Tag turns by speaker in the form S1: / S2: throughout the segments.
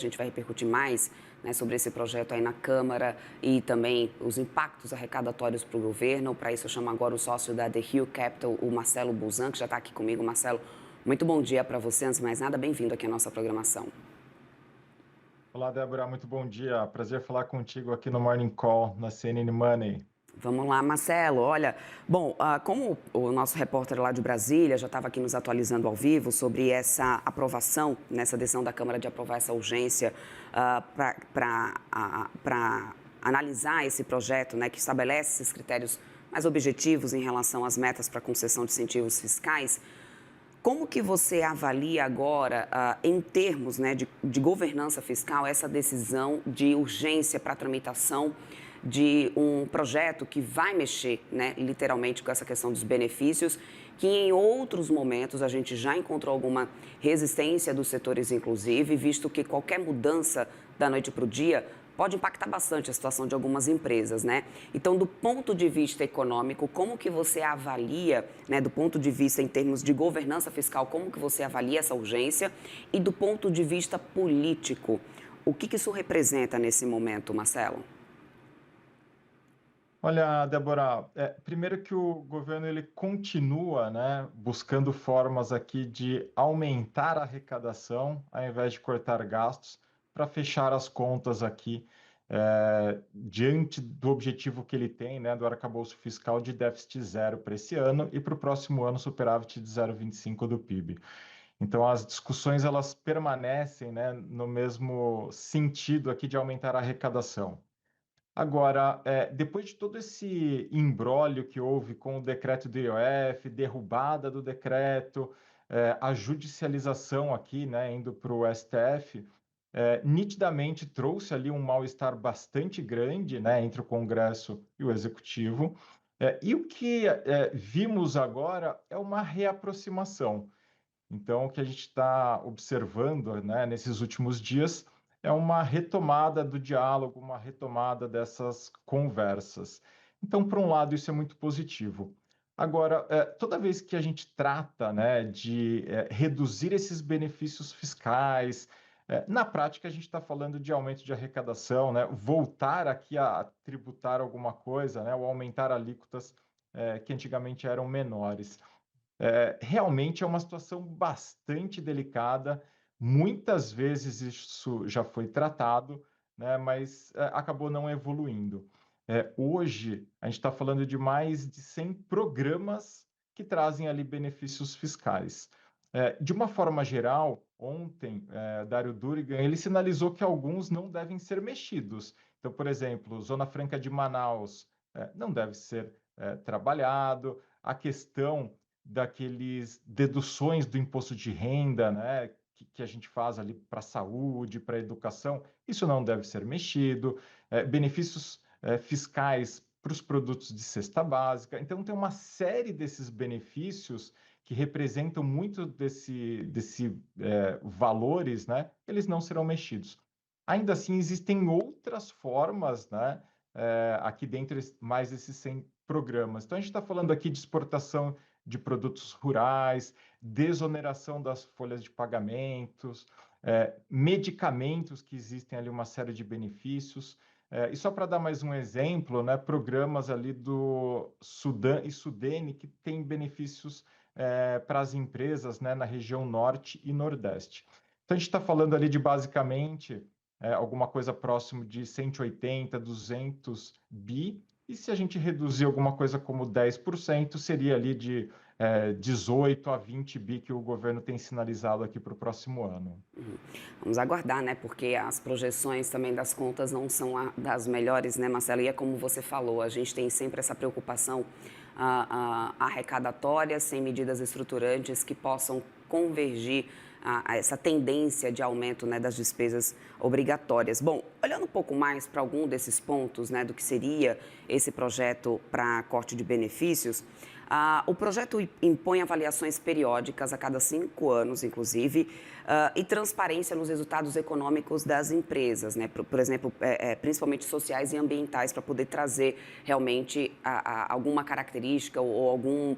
S1: A gente vai repercutir mais, né, sobre esse projeto aí na Câmara e também os impactos arrecadatórios para o governo. Para isso, eu chamo agora o sócio da The Hill Capital, o Marcelo Buzan, que já está aqui comigo. Marcelo, muito bom dia para você. Antes de mais nada, bem-vindo aqui à nossa programação.
S2: Olá, Débora, muito bom dia. Prazer falar contigo aqui no Morning Call, na CNN Money.
S1: Vamos lá, Marcelo. Olha, bom, como o nosso repórter lá de Brasília já estava aqui nos atualizando ao vivo sobre essa aprovação, nessa decisão da Câmara de aprovar essa urgência para analisar esse projeto, né, que estabelece esses critérios mais objetivos em relação às metas para concessão de incentivos fiscais. Como que você avalia agora, em termos, né, de governança fiscal, essa decisão de urgência para a tramitação de um projeto que vai mexer, né, literalmente com essa questão dos benefícios, que em outros momentos a gente já encontrou alguma resistência dos setores, inclusive, visto que qualquer mudança da noite para o dia pode impactar bastante a situação de algumas empresas, né? Então, do ponto de vista econômico, como que você avalia, né, do ponto de vista em termos de governança fiscal, como que você avalia essa urgência? E do ponto de vista político, o que isso representa nesse momento, Marcelo?
S2: Olha, Débora, primeiro que o governo ele continua, né, buscando formas aqui de aumentar a arrecadação, ao invés de cortar gastos, para fechar as contas aqui, diante do objetivo que ele tem, né, do arcabouço fiscal de déficit zero para esse ano e para o próximo ano superávit de 0,25 do PIB. Então, as discussões elas permanecem, né, no mesmo sentido aqui de aumentar a arrecadação. Agora, depois de todo esse imbróglio que houve com o decreto do IOF, derrubada do decreto, a judicialização aqui, né, indo para o STF, nitidamente trouxe ali um mal-estar bastante grande, né, entre o Congresso e o Executivo. E o que vimos agora é uma reaproximação. Então, o que a gente está observando, né, nesses últimos dias é uma retomada do diálogo, uma retomada dessas conversas. Então, por um lado, isso é muito positivo. Agora, toda vez que a gente trata, né, de reduzir esses benefícios fiscais, na prática a gente está falando de aumento de arrecadação, né, voltar aqui a tributar alguma coisa, né, ou aumentar alíquotas que antigamente eram menores. Realmente é uma situação bastante delicada. Muitas vezes isso já foi tratado, né, mas acabou não evoluindo. Hoje, a gente está falando de mais de 100 programas que trazem ali benefícios fiscais. De uma forma geral, ontem, Dário Durigan, ele sinalizou que alguns não devem ser mexidos. Então, por exemplo, Zona Franca de Manaus não deve ser trabalhado. A questão daqueles deduções do imposto de renda, né, que a gente faz ali para a saúde, para a educação, isso não deve ser mexido. Benefícios fiscais para os produtos de cesta básica. Então, tem uma série desses benefícios que representam muito desse valores, né, eles não serão mexidos. Ainda assim, existem outras formas, né, aqui dentro mais esses 100 programas. Então, a gente está falando aqui de exportação de produtos rurais, desoneração das folhas de pagamentos, medicamentos que existem ali uma série de benefícios. E só para dar mais um exemplo, né, programas ali do Sudã e Sudene que têm benefícios para as empresas, né, na região norte e nordeste. Então a gente está falando ali de basicamente alguma coisa próximo de 180, 200 bi, e se a gente reduzir alguma coisa como 10%, seria ali de 18 a 20 bi que o governo tem sinalizado aqui para o próximo ano.
S1: Vamos aguardar, né? Porque as projeções também das contas não são das melhores, né, Marcelo? E é como você falou, a gente tem sempre essa preocupação arrecadatória, sem medidas estruturantes que possam convergir a essa tendência de aumento, né, das despesas obrigatórias. Bom, olhando um pouco mais para algum desses pontos, né, do que seria esse projeto para corte de benefícios, o projeto impõe avaliações periódicas a cada 5 anos, inclusive, e transparência nos resultados econômicos das empresas, né? Por exemplo, principalmente sociais e ambientais, para poder trazer realmente alguma característica ou algum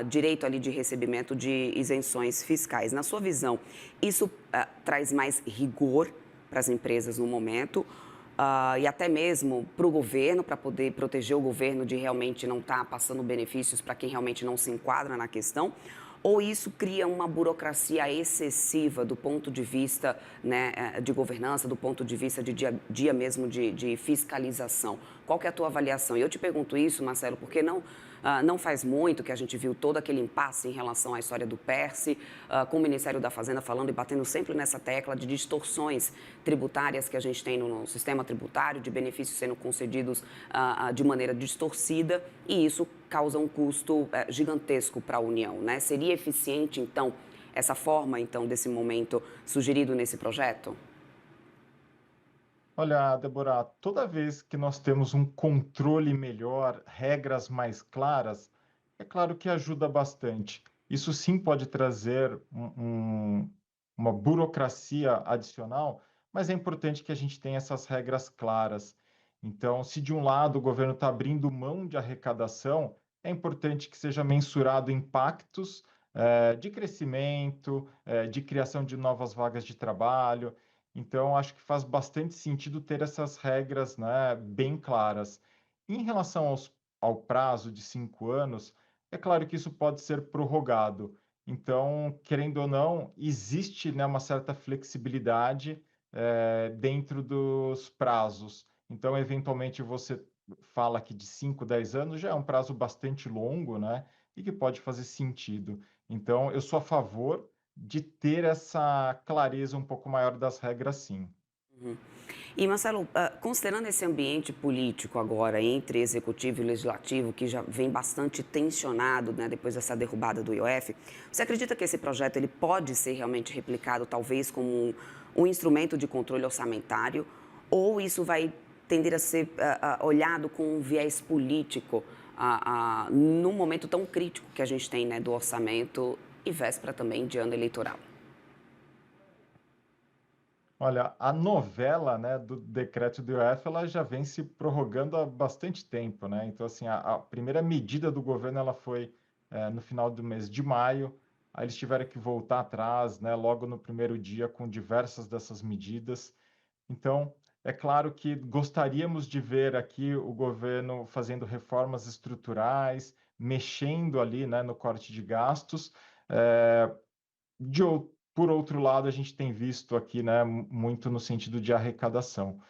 S1: direito ali de recebimento de isenções fiscais. Na sua visão, isso traz mais rigor para as empresas no momento, e até mesmo para o governo, para poder proteger o governo de realmente não estar passando benefícios para quem realmente não se enquadra na questão? Ou isso cria uma burocracia excessiva do ponto de vista, né, de governança, do ponto de vista de dia a dia mesmo de fiscalização? Qual que é a tua avaliação? E eu te pergunto isso, Marcelo, porque não faz muito que a gente viu todo aquele impasse em relação à história do PERSE, com o Ministério da Fazenda falando e batendo sempre nessa tecla de distorções tributárias que a gente tem no sistema tributário, de benefícios sendo concedidos de maneira distorcida, e isso causa um custo gigantesco para a União, né? Seria eficiente, então, essa forma, então, desse momento sugerido nesse projeto?
S2: Olha, Débora, toda vez que nós temos um controle melhor, regras mais claras, é claro que ajuda bastante. Isso sim pode trazer uma burocracia adicional, mas é importante que a gente tenha essas regras claras. Então, se de um lado o governo está abrindo mão de arrecadação, é importante que seja mensurado impactos de crescimento, de criação de novas vagas de trabalho. Então, acho que faz bastante sentido ter essas regras, né, bem claras. Em relação ao prazo de 5 anos, é claro que isso pode ser prorrogado. Então, querendo ou não, existe, né, uma certa flexibilidade dentro dos prazos. Então, eventualmente, você fala que de 5, 10 anos já é um prazo bastante longo, né, e que pode fazer sentido. Então, eu sou a favor de ter essa clareza um pouco maior das regras, sim.
S1: Uhum. E, Marcelo, considerando esse ambiente político agora entre executivo e legislativo, que já vem bastante tensionado, né, depois dessa derrubada do IOF, você acredita que esse projeto ele pode ser realmente replicado, talvez, como um instrumento de controle orçamentário, ou isso vai tender a ser olhado com um viés político num momento tão crítico que a gente tem, né, do orçamento e véspera também de ano eleitoral?
S2: Olha, a novela, né, do decreto do IOF, ela já vem se prorrogando há bastante tempo, né? Então, assim, a primeira medida do governo, ela foi no final do mês de maio, aí eles tiveram que voltar atrás, né, logo no primeiro dia, com diversas dessas medidas. Então, é claro que gostaríamos de ver aqui o governo fazendo reformas estruturais, mexendo ali, né, no corte de gastos. Eh, por outro lado, a gente tem visto aqui, né, muito no sentido de arrecadação.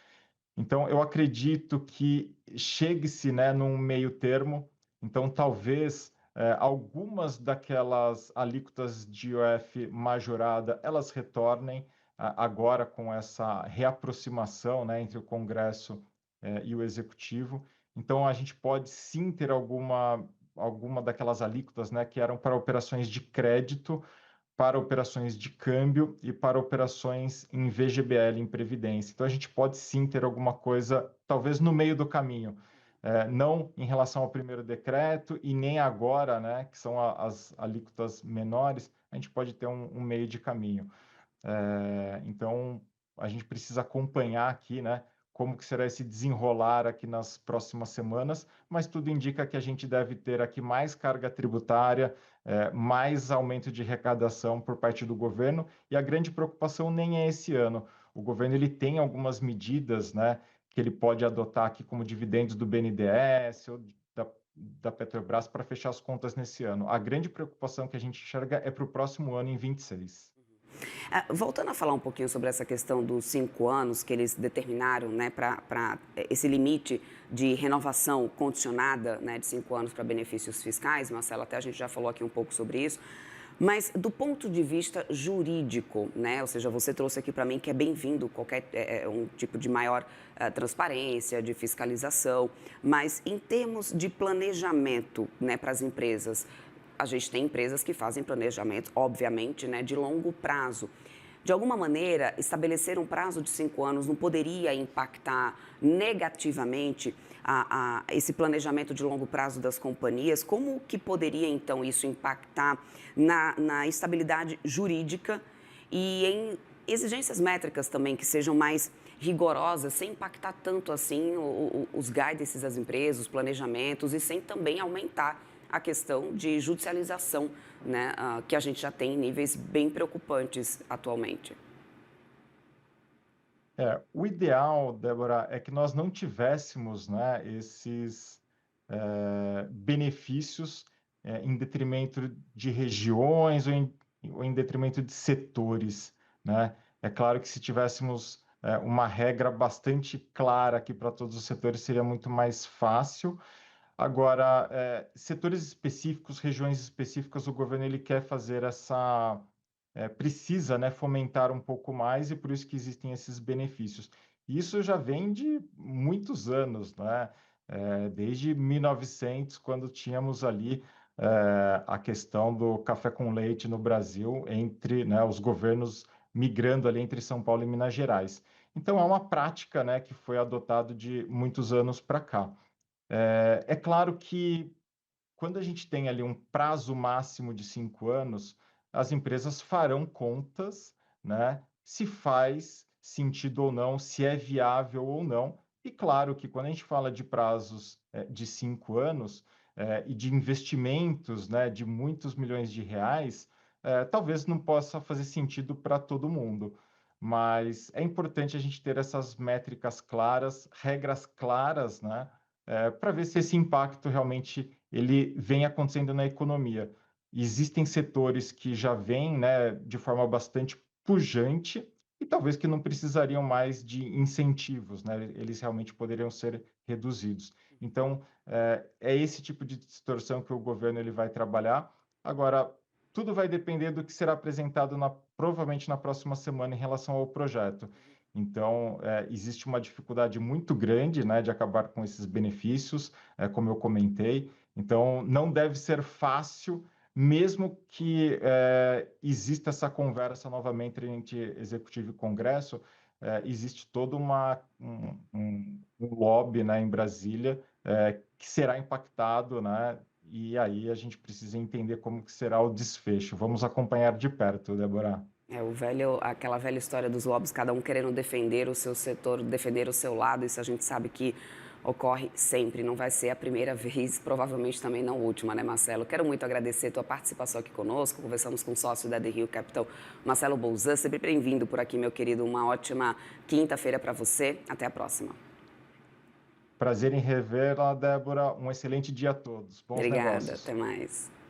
S2: Então, eu acredito que chegue-se, né, num meio termo. Então, talvez algumas daquelas alíquotas de IOF majorada, elas retornem agora com essa reaproximação, né, entre o Congresso e o Executivo. Então, a gente pode sim ter alguma daquelas alíquotas, né, que eram para operações de crédito, para operações de câmbio e para operações em VGBL, em previdência. Então, a gente pode sim ter alguma coisa, talvez no meio do caminho, não em relação ao primeiro decreto e nem agora, né, que são as alíquotas menores, a gente pode ter um meio de caminho. Então, a gente precisa acompanhar aqui, né, como que será esse desenrolar aqui nas próximas semanas, mas tudo indica que a gente deve ter aqui mais carga tributária, mais aumento de arrecadação por parte do governo, e a grande preocupação nem é esse ano. O governo ele tem algumas medidas, né, que ele pode adotar aqui como dividendos do BNDES ou da Petrobras para fechar as contas nesse ano. A grande preocupação que a gente enxerga é para o próximo ano, em 26.
S1: Voltando a falar um pouquinho sobre essa questão dos 5 anos que eles determinaram, né, para esse limite de renovação condicionada, né, de 5 anos para benefícios fiscais, Marcelo, até a gente já falou aqui um pouco sobre isso, mas do ponto de vista jurídico, né, ou seja, você trouxe aqui para mim que é bem-vindo qualquer um tipo de maior transparência, de fiscalização, mas em termos de planejamento, né, para as empresas, a gente tem empresas que fazem planejamento, obviamente, né, de longo prazo. De alguma maneira, estabelecer um prazo de 5 anos não poderia impactar negativamente esse planejamento de longo prazo das companhias? Como que poderia, então, isso impactar na estabilidade jurídica e em exigências métricas também que sejam mais rigorosas, sem impactar tanto assim os guidances das empresas, os planejamentos e sem também aumentar a questão de judicialização, né, que a gente já tem em níveis bem preocupantes atualmente?
S2: O ideal, Débora, é que nós não tivéssemos, né, esses benefícios em detrimento de regiões ou em detrimento de setores, né? É claro que se tivéssemos uma regra bastante clara aqui para todos os setores, seria muito mais fácil. Agora, setores específicos, regiões específicas, o governo ele quer fazer precisa, né, fomentar um pouco mais e por isso que existem esses benefícios. Isso já vem de muitos anos, né? Desde 1900, quando tínhamos ali a questão do café com leite no Brasil, entre, né, os governos migrando ali entre São Paulo e Minas Gerais. Então, é uma prática, né, que foi adotado de muitos anos para cá. É claro que quando a gente tem ali um prazo máximo de 5 anos, as empresas farão contas, né? Se faz sentido ou não, se é viável ou não. E claro que quando a gente fala de prazos de 5 anos e de investimentos, né, de muitos milhões de reais, talvez não possa fazer sentido para todo mundo. Mas é importante a gente ter essas métricas claras, regras claras, né? Para ver se esse impacto realmente ele vem acontecendo na economia. Existem setores que já vêm, né, de forma bastante pujante e talvez que não precisariam mais de incentivos, né? Eles realmente poderiam ser reduzidos. Então, é esse tipo de distorção que o governo ele vai trabalhar. Agora, tudo vai depender do que será apresentado provavelmente na próxima semana em relação ao projeto. Então, existe uma dificuldade muito grande, né, de acabar com esses benefícios, como eu comentei. Então, não deve ser fácil, mesmo que exista essa conversa novamente entre Executivo e Congresso, existe todo um lobby, né, em Brasília, que será impactado, né, e aí a gente precisa entender como que será o desfecho. Vamos acompanhar de perto, Débora.
S1: Aquela velha história dos lobbies, cada um querendo defender o seu setor, defender o seu lado, isso a gente sabe que ocorre sempre, não vai ser a primeira vez, provavelmente também não a última, né, Marcelo? Quero muito agradecer a tua participação aqui conosco, conversamos com o sócio da The Hill Capital, Marcelo Bolzan, sempre bem-vindo por aqui, meu querido, uma ótima quinta-feira para você, até a próxima.
S2: Prazer em revê-la, Débora. Um excelente dia a todos. Bons
S1: Obrigada,
S2: negócios.
S1: até mais.